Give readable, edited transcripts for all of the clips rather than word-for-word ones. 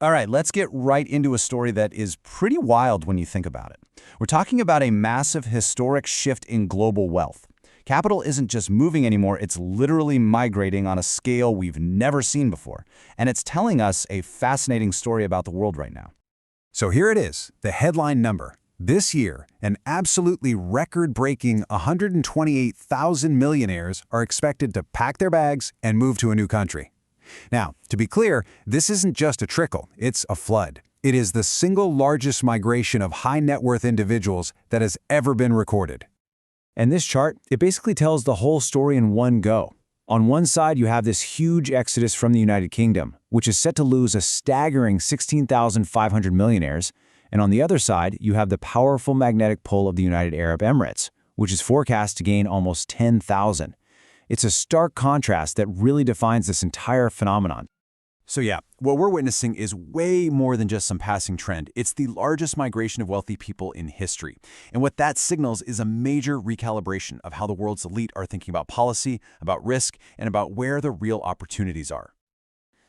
All right, let's get right into a story that is pretty wild when you think about it. We're talking about a massive historic shift in global wealth. Capital isn't just moving anymore, it's literally migrating on a scale we've never seen before. And it's telling us a fascinating story about the world right now. So here it is, the headline number. This year, an absolutely record-breaking 128,000 millionaires are expected to pack their bags and move to a new country. Now, to be clear, this isn't just a trickle, it's a flood. It is the single largest migration of high-net-worth individuals that has ever been recorded. And this chart, it basically tells the whole story in one go. On one side, you have this huge exodus from the United Kingdom, which is set to lose a staggering 16,500 millionaires. And on the other side, you have the powerful magnetic pull of the United Arab Emirates, which is forecast to gain almost 10,000. It's a stark contrast that really defines this entire phenomenon. So yeah, what we're witnessing is way more than just some passing trend. It's the largest migration of wealthy people in history. And what that signals is a major recalibration of how the world's elite are thinking about policy, about risk, and about where the real opportunities are.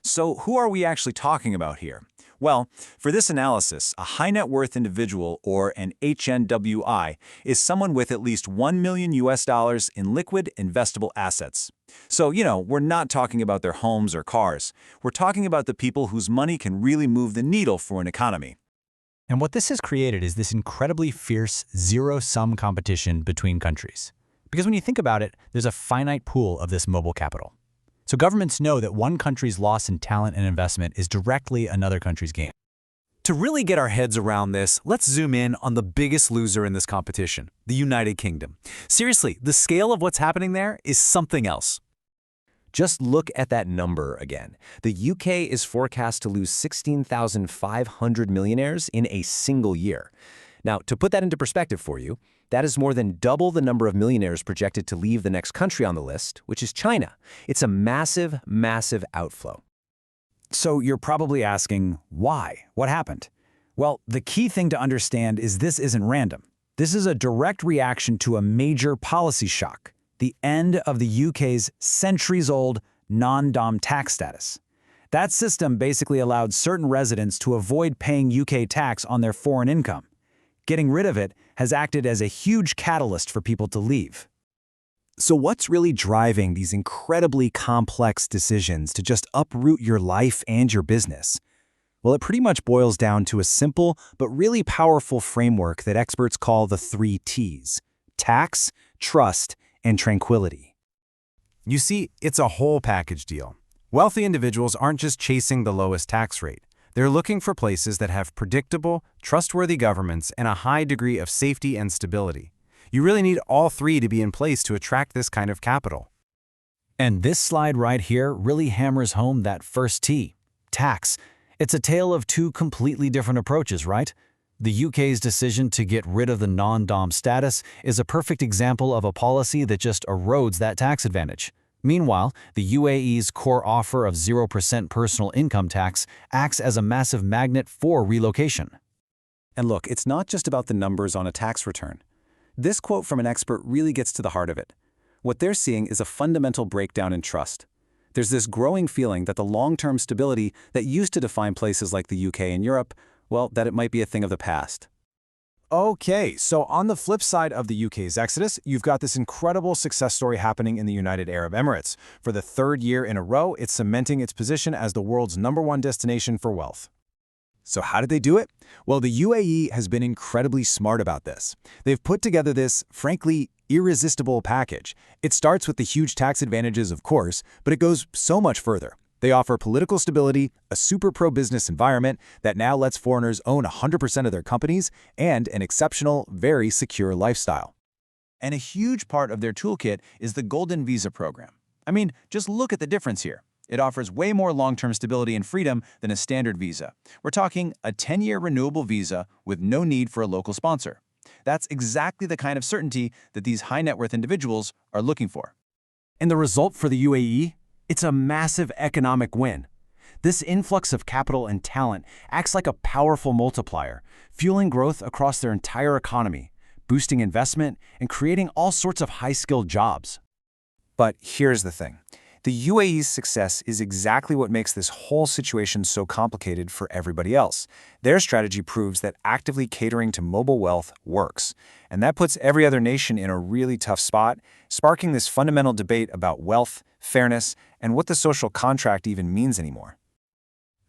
So who are we actually talking about here? Well, for this analysis, a high net worth individual, or an HNWI, is someone with at least $1 million in liquid investable assets. So, we're not talking about their homes or cars. We're talking about the people whose money can really move the needle for an economy. And what this has created is this incredibly fierce zero-sum competition between countries. Because when you think about it, there's a finite pool of this mobile capital. So governments know that one country's loss in talent and investment is directly another country's gain. To really get our heads around this, let's zoom in on the biggest loser in this competition, the United Kingdom. Seriously, the scale of what's happening there is something else. Just look at that number again. The UK is forecast to lose 16,500 millionaires in a single year. Now, to put that into perspective for you, that is more than double the number of millionaires projected to leave the next country on the list, which is China. It's a massive, massive outflow. So you're probably asking, why? What happened? Well, the key thing to understand is this isn't random. This is a direct reaction to a major policy shock, the end of the UK's centuries-old non-dom tax status. That system basically allowed certain residents to avoid paying UK tax on their foreign income. Getting rid of it has acted as a huge catalyst for people to leave. So what's really driving these incredibly complex decisions to just uproot your life and your business? Well, it pretty much boils down to a simple but really powerful framework that experts call the 3 T's: tax, trust, and tranquility. You see, it's a whole package deal. Wealthy individuals aren't just chasing the lowest tax rate. They're looking for places that have predictable, trustworthy governments and a high degree of safety and stability. You really need all 3 to be in place to attract this kind of capital. And this slide right here really hammers home that first T, tax. It's a tale of 2 completely different approaches, right? The UK's decision to get rid of the non-dom status is a perfect example of a policy that just erodes that tax advantage. Meanwhile, the UAE's core offer of 0% personal income tax acts as a massive magnet for relocation. And look, it's not just about the numbers on a tax return. This quote from an expert really gets to the heart of it. What they're seeing is a fundamental breakdown in trust. There's this growing feeling that the long-term stability that used to define places like the UK and Europe, well, that it might be a thing of the past. Okay, so on the flip side of the UK's exodus, you've got this incredible success story happening in the United Arab Emirates. For the 3rd year in a row, it's cementing its position as the world's #1 destination for wealth. So how did they do it? Well, the UAE has been incredibly smart about this. They've put together this, frankly, irresistible package. It starts with the huge tax advantages, of course, but it goes so much further. They offer political stability, a super pro-business environment that now lets foreigners own 100% of their companies, and an exceptional, very secure lifestyle. And a huge part of their toolkit is the Golden Visa program. I mean, just look at the difference here. It offers way more long-term stability and freedom than a standard visa. We're talking a 10-year renewable visa with no need for a local sponsor. That's exactly the kind of certainty that these high-net-worth individuals are looking for. And the result for the UAE? It's a massive economic win. This influx of capital and talent acts like a powerful multiplier, fueling growth across their entire economy, boosting investment, and creating all sorts of high-skilled jobs. But here's the thing. The UAE's success is exactly what makes this whole situation so complicated for everybody else. Their strategy proves that actively catering to mobile wealth works, and that puts every other nation in a really tough spot, sparking this fundamental debate about wealth, fairness, and what the social contract even means anymore.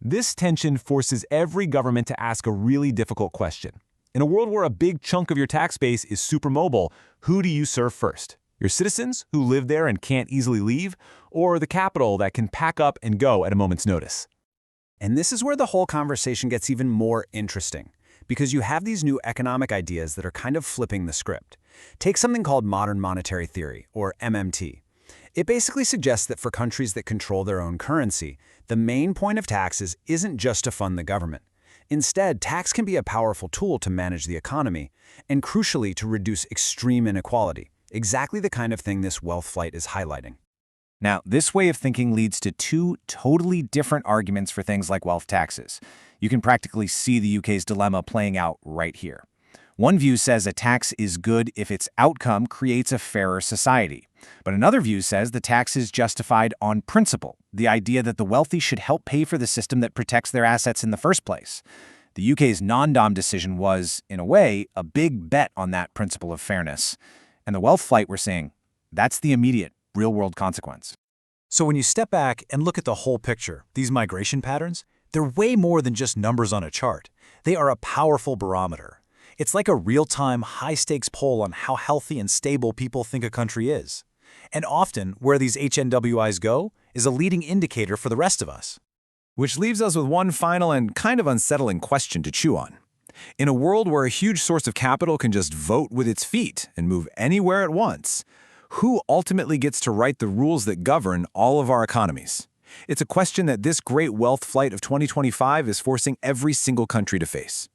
This tension forces every government to ask a really difficult question. In a world where a big chunk of your tax base is super mobile, who do you serve first? Your citizens who live there and can't easily leave, or the capital that can pack up and go at a moment's notice? And this is where the whole conversation gets even more interesting, because you have these new economic ideas that are kind of flipping the script. Take something called modern monetary theory, or MMT. It basically suggests that for countries that control their own currency, the main point of taxes isn't just to fund the government. Instead, tax can be a powerful tool to manage the economy, and crucially to reduce extreme inequality. Exactly the kind of thing this wealth flight is highlighting. Now, this way of thinking leads to two totally different arguments for things like wealth taxes. You can practically see the UK's dilemma playing out right here. One view says a tax is good if its outcome creates a fairer society. But another view says the tax is justified on principle, the idea that the wealthy should help pay for the system that protects their assets in the first place. The UK's non-dom decision was, in a way, a big bet on that principle of fairness. And the wealth flight, we're saying, that's the immediate, real-world consequence. So when you step back and look at the whole picture, these migration patterns, they're way more than just numbers on a chart. They are a powerful barometer. It's like a real-time, high-stakes poll on how healthy and stable people think a country is. And often, where these HNWIs go is a leading indicator for the rest of us. Which leaves us with one final and kind of unsettling question to chew on. In a world where a huge source of capital can just vote with its feet and move anywhere it wants, who ultimately gets to write the rules that govern all of our economies? It's a question that this great wealth flight of 2025 is forcing every single country to face.